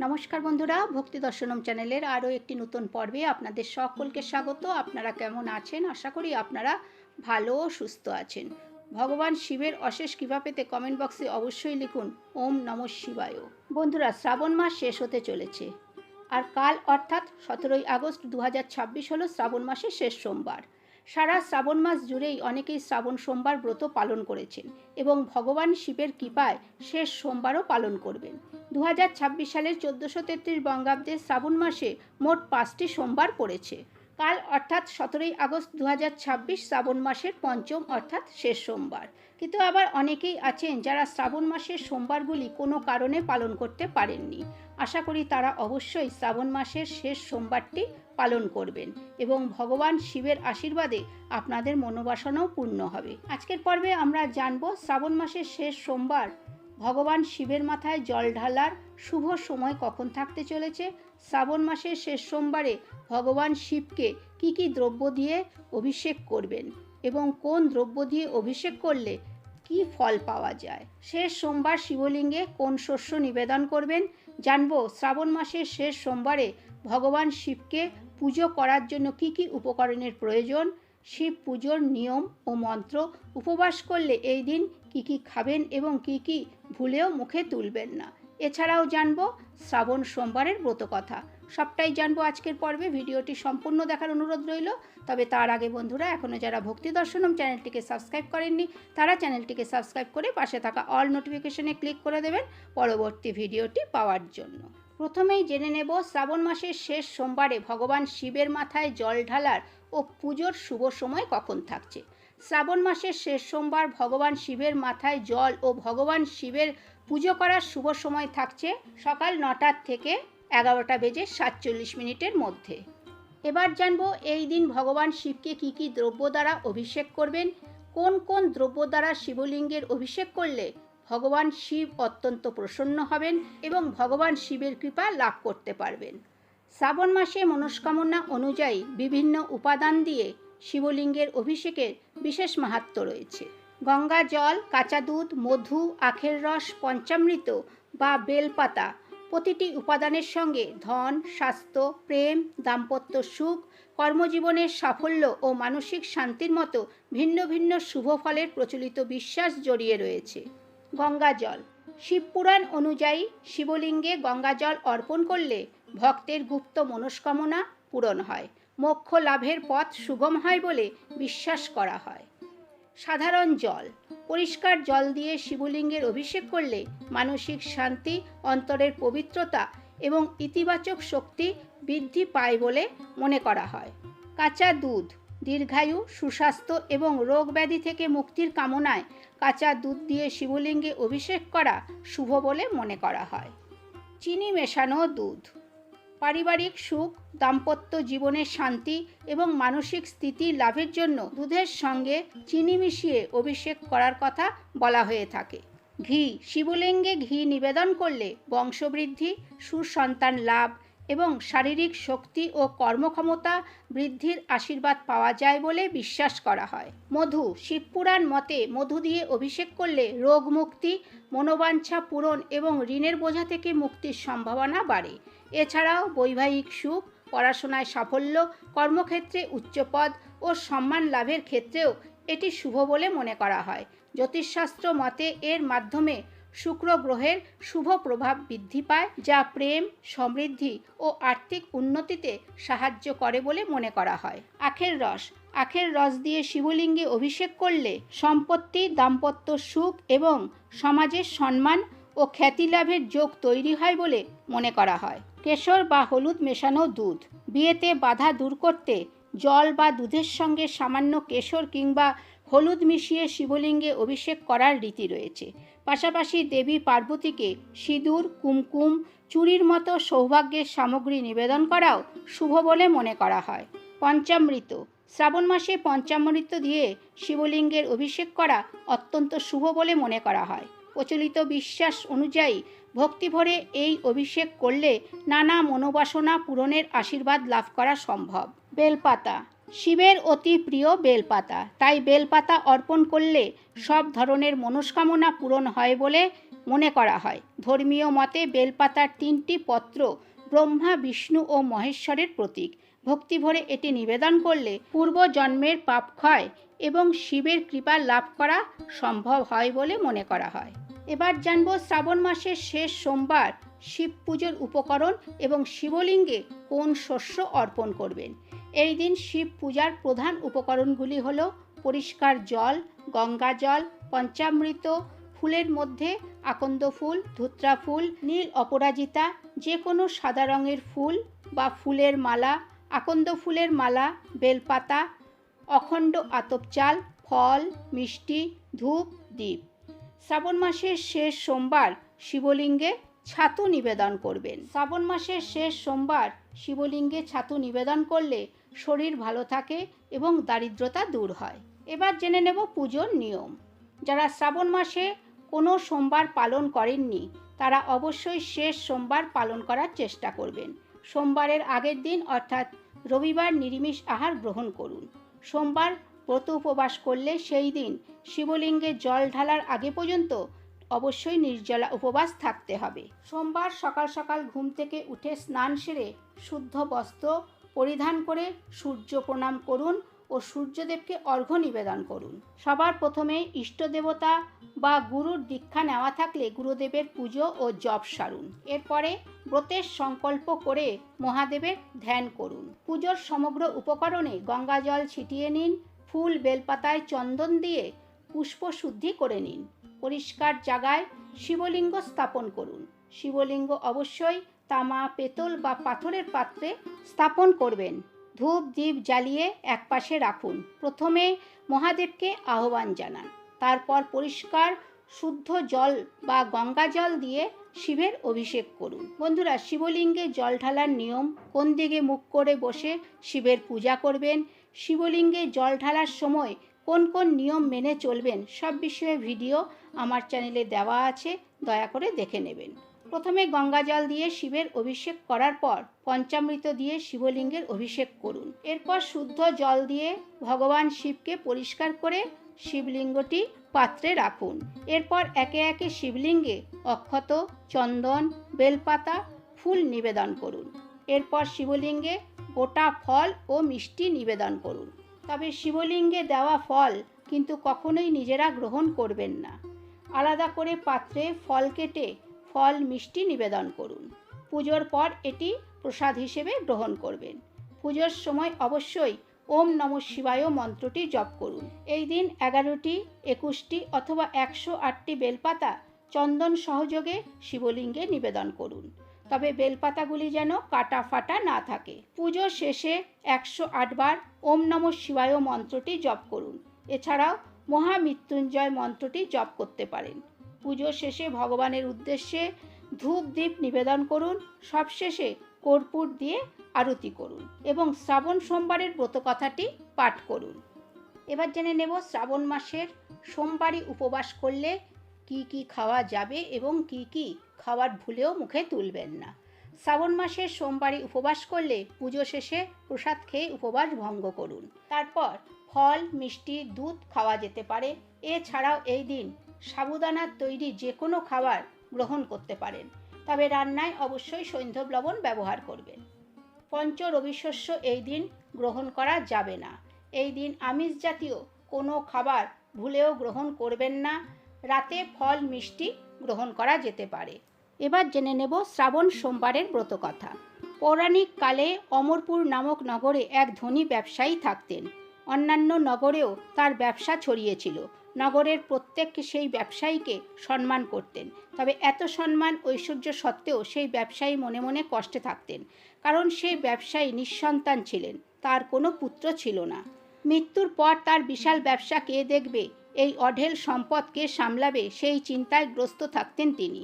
নমস্কার বন্ধুরা, ভক্তি দর্শনম চ্যানেলের আরও একটি নতুন পর্বে আপনাদের সকলকে স্বাগত। আপনারা কেমন আছেন? আশা করি আপনারা ভালো ও সুস্থ আছেন। ভগবান শিবের অশেষ কৃপা পেতে কমেন্ট বক্সে অবশ্যই লিখুন ওম নমঃ শিবায়। বন্ধুরা, শ্রাবণ মাস শেষ হতে চলেছে, আর কাল অর্থাৎ 17ই আগস্ট 2026 হলো শ্রাবণ মাসের শেষ সোমবার। সারা শ্রাবণ মাস জুড়েই অনেকেই শ্রাবণ সোমবার ব্রত পালন করেছেন এবং ভগবান শিবের কৃপায় শেষ সোমবারও পালন করবেন। 2026 সালের 1433 বঙ্গাব্দে শ্রাবণ মাসে মোট 5টি সোমবার পড়েছে। কাল অর্থাৎ 17ই আগস্ট 2026 শ্রাবণ মাসের পঞ্চম অর্থাৎ শেষ সোমবার। কিন্তু আবার অনেকেই আছেন যারা শ্রাবণ মাসের সোমবারগুলি কোনো কারণে পালন করতে পারেননি। আশা করি তারা অবশ্যই শ্রাবণ মাসের শেষ সোমবারটি পালন করবেন এবং ভগবান শিবের আশীর্বাদে আপনাদের মনোবাসনাও পূর্ণ হবে। আজকের পর্বে আমরা জানব শ্রাবণ মাসের শেষ সোমবার ভগবান শিবের মাথায় জল ঢালার শুভ সময় কখন থাকতে চলেছে, শ্রাবণ মাসের শেষ সোমবারে ভগবান শিবকে কি কি দ্রব্য দিয়ে অভিষেক করবেন এবং কোন দ্রব্য দিয়ে অভিষেক করলে কি ফল পাওয়া যায়, শেষ সোমবার শিবলিঙ্গে কোন শস্য নিবেদন করবেন জানবো। শ্রাবণ মাসের শেষ সোমবারে ভগবান শিবকে পুজো করার জন্য কি কি উপকরণের প্রয়োজন, শিব পুজোর নিয়ম ও মন্ত্র, উপবাস করলে এই দিন কি কি খাবেন এবং কি কি ভুলেও মুখে তুলবেন না। এছাড়াও জানবো শ্রাবণ সোমবারের ব্রত কথা। সবটাই জানবো আজকের পর্বে। ভিডিওটি সম্পূর্ণ দেখার অনুরোধ রইল। তবে তার আগে বন্ধুরা, এখনও যারা ভক্তি দর্শনম চ্যানেলটিকে সাবস্ক্রাইব করেননি তারা চ্যানেলটিকে সাবস্ক্রাইব করে পাশে থাকা অল নোটিফিকেশনে ক্লিক করে দেবেন পরবর্তী ভিডিওটি পাওয়ার জন্য। প্রথমেই জেনে নেব শ্রাবণ মাসের শেষ সোমবারে ভগবান শিবের মাথায় জল ঢালার ও পুজোর শুভ সময় কখন থাকছে। শ্রাবণ মাসের শেষ সোমবার ভগবান শিবের মাথায় জল ও ভগবান শিবের পুজো করার শুভ সময় থাকছে সকাল 9টা থেকে 11:47 মধ্যে। এবার জানবো এই দিন ভগবান শিবকে কি কি দ্রব্য দ্বারা অভিষেক করবেন, কোন কোন দ্রব্য দ্বারা শিবলিঙ্গের অভিষেক করলে ভগবান শিব অত্যন্ত প্রসন্ন হবেন এবং ভগবান শিবের কৃপা লাভ করতে পারবেন। শ্রাবণ মাসে মনস্কামনা অনুযায়ী বিভিন্ন উপাদান দিয়ে শিবলিঙ্গের অভিষেকের বিশেষ মাহাত্ম্য রয়েছে। গঙ্গা জল, কাঁচা দুধ, মধু, আখের রস, পঞ্চামৃত বা বেলপাতা প্রতিটি উপাদানের সঙ্গে ধন, স্বাস্থ্য, প্রেম, দাম্পত্য সুখ, কর্মজীবনের সাফল্য ও মানসিক শান্তির মতো ভিন্ন ভিন্ন শুভ ফলের প্রচলিত বিশ্বাস জড়িয়ে রয়েছে। গঙ্গা জল। শিবপুরাণ অনুযায়ী শিবলিঙ্গে গঙ্গা জল অর্পণ করলে ভক্তের গুপ্ত মনস্কামনা পূরণ হয়, মোক্ষ লাভের পথ সুগম হয় বলে বিশ্বাস করা হয়। সাধারণ জল। পরিষ্কার জল দিয়ে শিবলিঙ্গের অভিষেক করলে মানসিক শান্তি, অন্তরের পবিত্রতা এবং ইতিবাচক শক্তি বৃদ্ধি পায় বলে মনে করা হয়। কাঁচা দুধ। দীর্ঘায়ু, সুস্বাস্থ্য এবং রোগ ব্যাধি থেকে মুক্তির কামনায় কাঁচা দুধ দিয়ে শিবলিঙ্গে অভিষেক করা শুভ বলে মনে করা হয়। চিনি মেশানো দুধ। পারিবারিক সুখ, দাম্পত্য জীবনের শান্তি এবং মানসিক স্থিতি লাভের জন্য দুধের সঙ্গে চিনি মিশিয়ে অভিষেক করার কথা বলা হয়ে থাকে। ঘি। শিবলিঙ্গে ঘি নিবেদন করলে বংশবৃদ্ধি, সুসন্তান লাভ এবং শারীরিক শক্তি ও কর্মক্ষমতা বৃদ্ধির আশীর্বাদ পাওয়া যায় বলে বিশ্বাস করা হয়। মধু। শিবপুরাণ মতে মধু দিয়ে অভিষেক করলে রোগ মুক্তি, মনোবাঞ্ছা পূরণ এবং ঋণের বোঝা থেকে মুক্তির সম্ভাবনা বাড়ে। এছাড়াও বৈবাহিক সুখ, পড়াশোনায় সাফল্য, কর্মক্ষেত্রে উচ্চপদ ও সম্মান লাভের ক্ষেত্রেও এটি শুভ বলে মনে করা হয়। জ্যোতিষশাস্ত্র মতে এর মাধ্যমে শুক্র গ্রহের শুভ প্রভাব বৃদ্ধি পায়, যা প্রেম, সমৃদ্ধি ও আর্থিক উন্নতিতে সাহায্য করে বলে মনে করা হয়। আখের রস। আখের রস দিয়ে শিবলিঙ্গে অভিষেক করলে সম্পত্তি, দাম্পত্য সুখ এবং সমাজের সম্মান ও খ্যাতি লাভের যোগ তৈরি হয় বলে মনে করা হয়। কেশর বা হলুদ মেশানো দুধ। বিয়েতে বাধা দূর করতে জল বা দুধের সঙ্গে সামান্য কেশর কিংবা হলুদ মিশিয়ে শিবলিঙ্গে অভিষেক করার রীতি রয়েছে। পাশাপাশি দেবী পার্বতীকে সিঁদুর, কুমকুম, চুড়ির মতো সৌভাগ্যের সামগ্রী নিবেদন করাও শুভ বলে মনে করা হয়। পঞ্চামৃত। শ্রাবণ মাসে পঞ্চামৃত দিয়ে শিবলিঙ্গের অভিষেক করা অত্যন্ত শুভ বলে মনে করা হয়। প্রচলিত বিশ্বাস অনুযায়ী ভক্তিভরে এই অভিষেক করলে নানা মনোবাসনা পূরণের আশীর্বাদ লাভ করা সম্ভব। বেলপাতা। শিবের অতি প্রিয় বেলপাতা, তাই বেলপাতা অর্পণ করলে সব ধরনের মনস্কামনা পূরণ হয় বলে মনে করা হয়। ধর্মীয় মতে বেলপাতার 3টি পত্র ব্রহ্মা, বিষ্ণু ও মহেশ্বরের প্রতীক। ভক্তি ভরে এটি নিবেদন করলে পূর্বজন্মের পাপ ক্ষয় এবং শিবের কৃপা লাভ করা সম্ভব হয় বলে মনে করা হয়। এবার জানব শ্রাবণ মাসের শেষ সোমবার শিব পুজোর উপকরণ এবং শিবলিঙ্গে কোন শস্য অর্পণ করবেন। এই দিন শিব পূজার প্রধান উপকরণগুলি হল পরিষ্কার জল, গঙ্গা জল, পঞ্চামৃত, ফুলের মধ্যে আকন্দ ফুল, ধুত্রা ফুল, নীল অপরাজিতা, যে কোনো সাদা রঙের ফুল বা ফুলের মালা, আকন্দ ফুলের মালা, বেলপাতা, অখণ্ড আতপ চাল, ফল, মিষ্টি, ধূপ, দীপ। শ্রাবণ মাসের শেষ সোমবার শিবলিঙ্গে ছাতু নিবেদন করবেন। শ্রাবণ মাসের শেষ সোমবার শিবলিঙ্গে ছাতু নিবেদন করলে শরীর ভালো থাকে এবং দারিদ্রতা দূর হয়। এবার জেনে নেব পুজোর নিয়ম। যারা শ্রাবণ মাসে কোনো সোমবার পালন করেননি তারা অবশ্যই শেষ সোমবার পালন করার চেষ্টা করবেন। সোমবারের আগের দিন অর্থাৎ রবিবার নিরামিষ আহার গ্রহণ করুন। সোমবার ব্রত উপবাস করলে সেই দিন শিবলিঙ্গে জল ঢালার আগে পর্যন্ত অবশ্যই নির্জলা উপবাস থাকতে হবে। সোমবার সকাল সকাল ঘুম থেকে উঠে স্নান সেরে শুদ্ধ বস্ত্র পরিধান করে সূর্য প্রণাম করুন ও সূর্যদেবকে অর্ঘ্য নিবেদন করুন। সবার প্রথমে ইষ্টদেবতা বা গুরুর দীক্ষা নেওয়া থাকলে গুরুদেবের পুজো ও জপ সারুন। এরপরে ব্রতের সংকল্প করে মহাদেবের ধ্যান করুন। পুজোর সমগ্র উপকরণে গঙ্গা জল ছিটিয়ে নিন। ফুল, বেলপাতায় চন্দন দিয়ে পুষ্প শুদ্ধি করে নিন। পরিষ্কার জায়গায় শিবলিঙ্গ স্থাপন করুন। শিবলিঙ্গ অবশ্যই তামা, পেতল বা পাথরের পাত্রে স্থাপন করবেন। ধূপ দ্বীপ জ্বালিয়ে একপাশে রাখুন। প্রথমে মহাদেবকে আহ্বান জানান, তারপর পরিষ্কার শুদ্ধ জল বা গঙ্গা জল দিয়ে শিবের অভিষেক করুন। বন্ধুরা, শিবলিঙ্গে জল ঢালার নিয়ম, কোন দিকে মুখ করে বসে শিবের পূজা করবেন, শিবলিঙ্গে জল ঢালার সময় কোন কোন নিয়ম মেনে চলবেন, সব বিষয়ে ভিডিও আমার চ্যানেলে দেওয়া আছে, দয়া করে দেখে নেবেন। প্রথমে গঙ্গা জল দিয়ে শিবের অভিষেক করার পর পঞ্চামৃত দিয়ে শিবলিঙ্গের অভিষেক করুন। এরপর শুদ্ধ জল দিয়ে ভগবান শিবকে পরিষ্কার করে শিবলিঙ্গটি পাত্রে রাখুন। এরপর একে একে শিবলিঙ্গে অক্ষত, চন্দন, বেলপাতা, ফুল নিবেদন করুন। এরপর শিবলিঙ্গে গোটা ফল ও মিষ্টি নিবেদন করুন। তবে শিবলিঙ্গে দেওয়া ফল কিন্তু কখনোই নিজেরা গ্রহণ করবেন না। আলাদা করে পাত্রে ফল কেটে ফল, মিষ্টি নিবেদন করুন। পুজোর পর এটি প্রসাদ হিসেবে গ্রহণ করবেন। পুজোর সময় অবশ্যই ওম নমঃ শিবায় মন্ত্রটি জপ করুন। এই দিন 11টি, 21টি অথবা 108টি বেলপাতা চন্দন সহযোগে শিবলিঙ্গে নিবেদন করুন। তবে বেলপাতাগুলি যেন কাটা ফাটা না থাকে। পুজো শেষে 108 বার ওম নমঃ শিবায় মন্ত্রটি জপ করুন। এছাড়াও মহামৃত্যুঞ্জয় মন্ত্রটি জপ করতে পারেন। পুজো শেষে ভগবানের উদ্দেশ্যে ধূপ দ্বীপ নিবেদন করুন। সবশেষে কর্পূর দিয়ে আরতি করুন এবং শ্রাবণ সোমবারের ব্রতকথাটি পাঠ করুন। এবার জেনে নেব শ্রাবণ মাসের সোমবারই উপবাস করলে কি কি খাওয়া যাবে এবং কি কি খাবার ভুলেও মুখে তুলবেন না। শ্রাবণ মাসের সোমবারই উপবাস করলে পুজো শেষে প্রসাদ খেয়ে উপবাস ভঙ্গ করুন। তারপর ফল, মিষ্টি, দুধ খাওয়া যেতে পারে। এছাড়াও এই দিন সাবুদানার তৈরি যে কোনো খাবার গ্রহণ করতে পারেন, তবে রান্নায় অবশ্যই সৈন্ধব লবণ ব্যবহার করবেন। পঞ্চ রবিশস্য এই দিন গ্রহণ করা যাবে না। এই দিন আমিষ জাতীয় কোনো খাবার ভুলেও গ্রহণ করবেন না। রাতে ফল, মিষ্টি গ্রহণ করা যেতে পারে। এবার জেনে নেব শ্রাবণ সোমবারের ব্রতকথা। পৌরাণিক কালে অমরপুর নামক নগরে এক ধনী ব্যবসায়ী থাকতেন। অন্যান্য নগরেও তার ব্যবসা ছড়িয়েছিল। নগরের প্রত্যেক সেই ব্যবসায়ীকে সম্মান করতেন। তবে এত সম্মান ঐশ্বর্য সত্ত্বেও সেই ব্যবসায়ী মনে মনে কষ্টে থাকতেন, কারণ সেই ব্যবসায়ী নিঃসন্তান ছিলেন, তার কোনো পুত্র ছিল না। মৃত্যুর পর তার বিশাল ব্যবসা কে দেখবে, এই অঢেল সম্পদ কে সামলাবে, সেই চিন্তায় গ্রস্ত থাকতেন তিনি।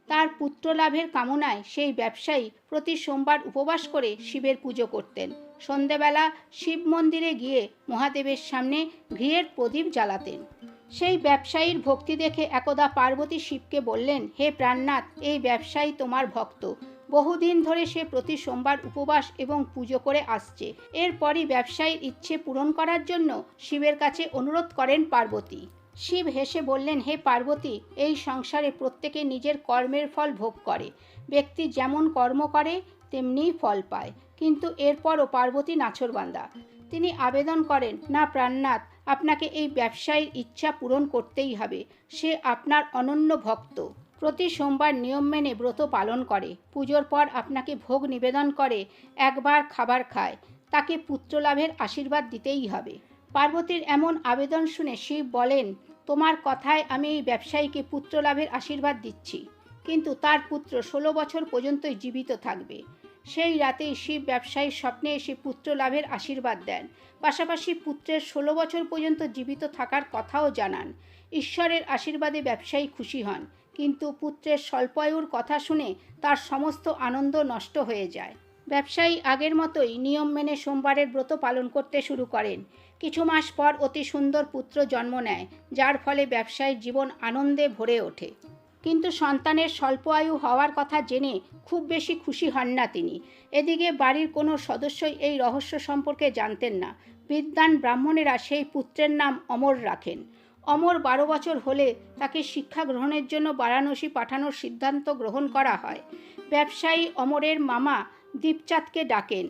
তার পুত্র লাভের কামনায় সেই ব্যবসায়ী প্রতি সোমবার উপবাস করে শিবের পুজো করতেন। সন্ধেবেলা শিব মন্দিরে গিয়ে মহাদেবের সামনে ঘিয়ের প্রদীপ জ্বালাতেন। সেই ব্যবসায়ীর ভক্তি দেখে একদা পার্বতী শিবকে বললেন, হে প্রাণনাথ, এই ব্যবসায়ী তোমার ভক্ত। বহুদিন ধরে সে প্রতি সোমবার উপবাস এবং পুজো করে আসছে। এরপরই ব্যবসায়ীর ইচ্ছে পূরণ করার জন্য শিবের কাছে অনুরোধ করেন পার্বতী। শিব হেসে বললেন, হে পার্বতী, এই সংসারে প্রত্যেকে নিজের কর্মের ফল ভোগ করে। ব্যক্তি যেমন কর্ম করে তেমনিই ফল পায়। কিন্তু এরপরও পার্বতী নাছোড়বান্দা। তিনি আবেদন করেন, না প্রাণনাথ, আপনাকে এই ব্যবসায়ীর ইচ্ছা পূরণ করতেই হবে। সে আপনার অনন্য ভক্ত। প্রতি সোমবার নিয়ম মেনে ব্রত পালন করে, পুজোর পর আপনাকে ভোগ নিবেদন করে, একবার খাবার খায়। তাকে পুত্রলাভের আশীর্বাদ দিতেই হবে। পার্বতীর এমন আবেদন শুনে শিব বলেন, তোমার কথায় আমি এই ব্যবসায়ীকে পুত্রলাভের আশীর্বাদ দিচ্ছি, কিন্তু তার পুত্র 16 বছর পর্যন্তই জীবিত থাকবে। সেই রাতেই শিব ব্যবসায়ীর স্বপ্নে এসে পুত্র লাভের আশীর্বাদ দেন, পাশাপাশি পুত্রের 16 বছর পর্যন্ত জীবিত থাকার কথাও জানান। ঈশ্বরের আশীর্বাদে ব্যবসায়ী খুশি হন, কিন্তু পুত্রের স্বল্পায়ুর কথা শুনে তার সমস্ত আনন্দ নষ্ট হয়ে যায়। ব্যবসায়ী আগের মতোই নিয়ম মেনে সোমবারের ব্রত পালন করতে শুরু করেন। কিছু মাস পর অতি সুন্দর পুত্র জন্ম নেয়, যার ফলে ব্যবসায়ীর জীবন আনন্দে ভরে ওঠে। কিন্তু সন্তানের স্বল্প আয়ু হওয়ার কথা জেনে খুব বেশি খুশি হন না তিনি। এদিকে বাড়ির কোনো সদস্যই এই রহস্য সম্পর্কে জানতেন না। বিদ্বান ব্রাহ্মণেরা সেই পুত্রের নাম অমর রাখেন। অমর 12 বছর হলে তাকে শিক্ষা গ্রহণের জন্য বারাণসী পাঠানোর সিদ্ধান্ত গ্রহণ করা হয়। ব্যবসায়ী অমরের মামা দীপচাঁদকে ডাকেন।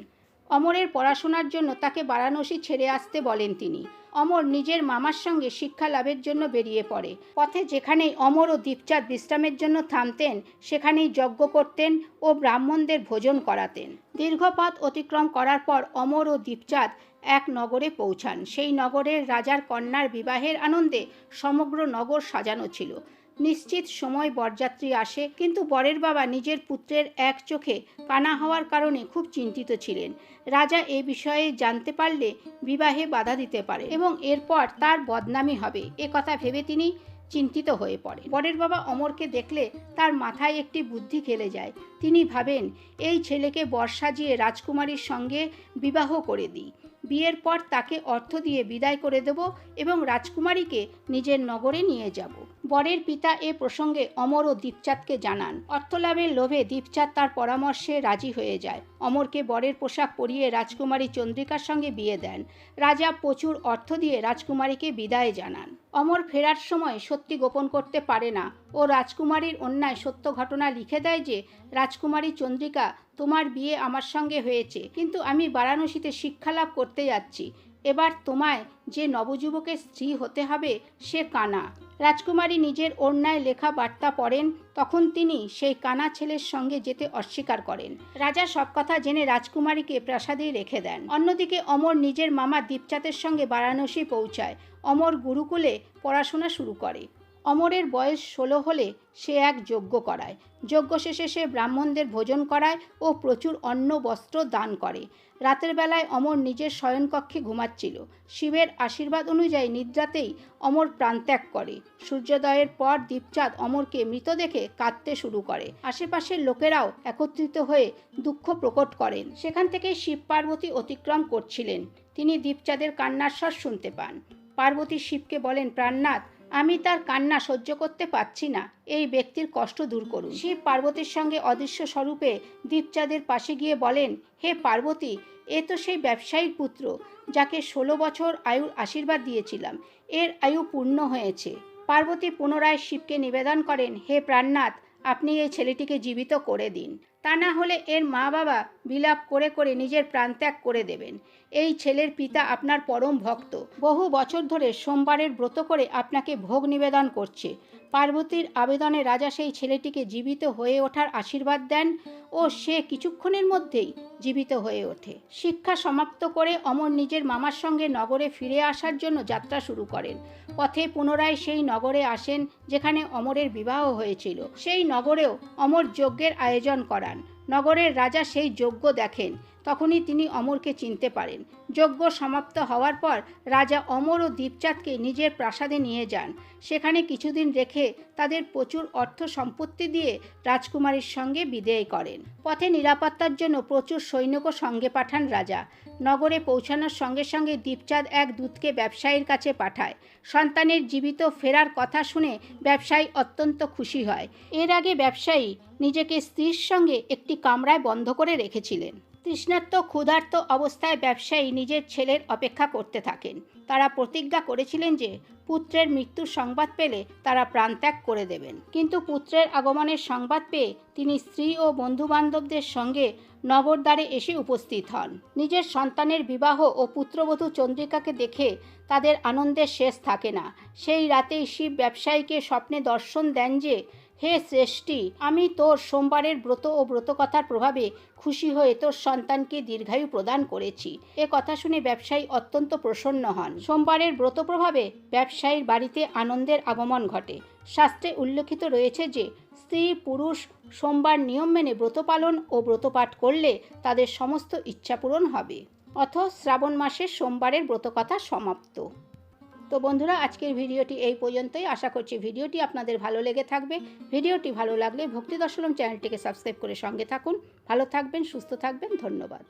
অমরের পড়াশোনার জন্য তাকে বারাণসী ছেড়ে আসতে বলেন তিনি। অমর নিজের মামার সঙ্গে শিক্ষা লাভের জন্য বেরিয়ে পড়ে। পথে যেখানেই অমর ও দীপচাঁদ বিশ্রামের জন্য থামতেন, সেখানেই যজ্ঞ করতেন ও ব্রাহ্মণদের ভোজন করাতেন। দীর্ঘ পথ অতিক্রম করার পর অমর ও দীপচাঁদ এক নগরে পৌঁছান। সেই নগরের রাজার কন্যার বিবাহের আনন্দে সমগ্র নগর সাজানো ছিল। নিশ্চিত সময় বরযাত্রী আসে, কিন্তু বরের বাবা নিজের পুত্রের এক চোখে কানা হওয়ার কারণে খুব চিন্তিত ছিলেন। রাজা এ বিষয়ে জানতে পারলে বিবাহে বাধা দিতে পারে এবং এরপর তার বদনামি হবে, এ কথা ভেবে তিনি চিন্তিত হয়ে পড়ে। বরের বাবা অমরকে দেখলে তার মাথায় একটি বুদ্ধি খেলে যায়। তিনি ভাবেন, এই ছেলেকে বর সাজিয়ে রাজকুমারীর সঙ্গে বিবাহ করে দিই। বিয়ের পর তাকে অর্থ দিয়ে বিদায় করে দেব এবং রাজকুমারীকে নিজের নগরে নিয়ে যাব। বরের পিতা এ প্রসঙ্গে অমর ও দীপচাঁদকে জানান। অর্থলাভের লোভে দীপচাঁদ তার পরামর্শে রাজি হয়ে যায়। অমরকে বরের পোশাক পরিয়ে রাজকুমারী চন্দ্রিকার সঙ্গে বিয়ে দেন। রাজা প্রচুর অর্থ দিয়ে রাজকুমারীকে বিদায় জানান। অমর ফেরার সময় সত্যি গোপন করতে পারে না ও রাজকুমারীর অন্যায় সত্য ঘটনা লিখে দেয় যে, রাজকুমারী চন্দ্রিকা, তোমার বিয়ে আমার সঙ্গে হয়েছে, কিন্তু আমি বারাণসীতে শিক্ষা লাভ করতে যাচ্ছি। এবার তোমায় যে নবযুবকের স্ত্রী হতে হবে সে কানা। রাজকুমারী নিজের অন্যায় লেখা বার্তা পড়েন, তখন তিনি সেই কানা ছেলের সঙ্গে যেতে অস্বীকার করেন। রাজা সব কথা জেনে রাজকুমারীকে প্রাসাদেই রেখে দেন। অন্যদিকে অমর নিজের মামা দীপচাঁদের সঙ্গে বারাণসী পৌঁছায়। অমর গুরুকুলে পড়াশোনা শুরু করে। অমরের বয়স 16 হলে সে এক যজ্ঞ করায়। যজ্ঞ শেষে সে ব্রাহ্মণদের ভোজন করায় ও প্রচুর অন্ন বস্ত্র দান করে। রাতের বেলায় অমর নিজের শয়নকক্ষে ঘুমাচ্ছিল। শিবের আশীর্বাদ অনুযায়ী নিদ্রাতেই অমর প্রাণত্যাগ করে। সূর্যোদয়ের পর দীপচাঁদ অমরকে মৃত দেখে কাঁদতে শুরু করে। আশেপাশের লোকেরাও একত্রিত হয়ে দুঃখ প্রকট করেন। সেখান থেকে শিব পার্বতী অতিক্রম করছিলেন। তিনি দীপচাঁদের কান্নার স্বর শুনতে পান। পার্বতী শিবকে বলেন, প্রাণনাথ, আমি তার কান্না সহ্য করতে পারছি না, এই ব্যক্তির কষ্ট দূর করুন। শিব পার্বতীর সঙ্গে অদৃশ্য স্বরূপে দীপচাঁদের পাশে গিয়ে বলেন, হে পার্বতী, এ তো সেই ব্যবসায়ীর পুত্র যাকে 16 বছর আয়ুর আশীর্বাদ দিয়েছিলাম। এর আয়ু পূর্ণ হয়েছে। পার্বতী পুনরায় শিবকে নিবেদন করেন, হে প্রাণনাথ, আপনি এই ছেলেটিকে জীবিত করে দিন, তা না হলে এর মা বাবা বিলাপ করে করে নিজের প্রাণত্যাগ করে দেবেন। এই ছেলের পিতা আপনার পরম ভক্ত, বহু বছর ধরে সোমবারের ব্রত করে আপনাকে ভোগ নিবেদন করছে। পার্বতীর আবেদনে রাজা সেই ছেলেটিকে জীবিত হয়ে ওঠার আশীর্বাদ দেন ও সে কিছুক্ষণের মধ্যেই জীবিত হয়ে ওঠে। শিক্ষা সমাপ্ত করে অমর নিজের মামার সঙ্গে নগরে ফিরে আসার জন্য যাত্রা শুরু করেন। পথে পুনরায় সেই নগরে আসেন যেখানে অমরের বিবাহ হয়েছিল। সেই নগরেও অমর যজ্ঞের আয়োজন করান। নগরের রাজা সেই যজ্ঞ দেখেন। তখনই তিনি অমরকে চিনতে পারেন। যজ্ঞ সমাপ্ত হওয়ার পর রাজা অমর ও দীপচাঁদকে নিজের প্রাসাদে নিয়ে যান। সেখানে কিছুদিন রেখে তাদের প্রচুর অর্থ সম্পত্তি দিয়ে রাজকুমারীর সঙ্গে বিদায় করেন। পথে নিরাপত্তার জন্য প্রচুর সৈন্যকে সঙ্গে পাঠান রাজা। নগরে পৌঁছানোর সঙ্গে সঙ্গে দীপচাঁদ এক দূতকে ব্যবসায়ীর কাছে পাঠায়। সন্তানের জীবিত ফেরার কথা শুনে ব্যবসায়ী অত্যন্ত খুশি হয়। এর আগে ব্যবসায়ী নিজেকে স্ত্রীর সঙ্গে একটি কামরায় বন্ধ করে রেখেছিলেন। তৃষ্ণার্ত ক্ষুধার্ত অবস্থায় ব্যবসায়ী নিজের ছেলের অপেক্ষা করতে থাকেন। তারা প্রতিজ্ঞা করেছিলেন যে পুত্রের মৃত্যুর সংবাদ পেলে তারা প্রাণত্যাগ করে দেবেন। কিন্তু পুত্রের আগমনের সংবাদ পেয়ে তিনি স্ত্রী ও বন্ধুবান্ধবদের সঙ্গে নগরদ্বারে এসে উপস্থিত হন। নিজের সন্তানের বিবাহ ও পুত্রবধূ চন্দ্রিকাকে দেখে তাদের আনন্দের শেষ থাকে না। সেই রাতেই শিব ব্যবসায়ীকে স্বপ্নে দর্শন দেন যে, হে শ্রেষ্ঠী, আমি তোর সোমবারের ব্রত ও ব্রতকথার প্রভাবে খুশি হয়ে তোর সন্তানকে দীর্ঘায়ু প্রদান করেছি। এ কথা শুনে ব্যবসায়ী অত্যন্ত প্রসন্ন হন। সোমবারের ব্রত প্রভাবে ব্যবসায়ীর বাড়িতে আনন্দের আগমন ঘটে। শাস্ত্রে উল্লেখিত রয়েছে যে স্ত্রী পুরুষ সোমবার নিয়ম মেনে ব্রত পালন ও ব্রতপাঠ করলে তাদের সমস্ত ইচ্ছা পূরণ হবে। অথ শ্রাবণ মাসের সোমবারের ব্রতকথা সমাপ্ত। তো বন্ধুরা, আজকের ভিডিওটি এই পর্যন্তই। আশা করছি ভিডিওটি আপনাদের ভালো লেগে থাকবে। ভিডিওটি ভালো লাগলে ভক্তি দর্শনম চ্যানেলটিকে সাবস্ক্রাইব করে সঙ্গে থাকুন। ভালো থাকবেন, সুস্থ থাকবেন। ধন্যবাদ।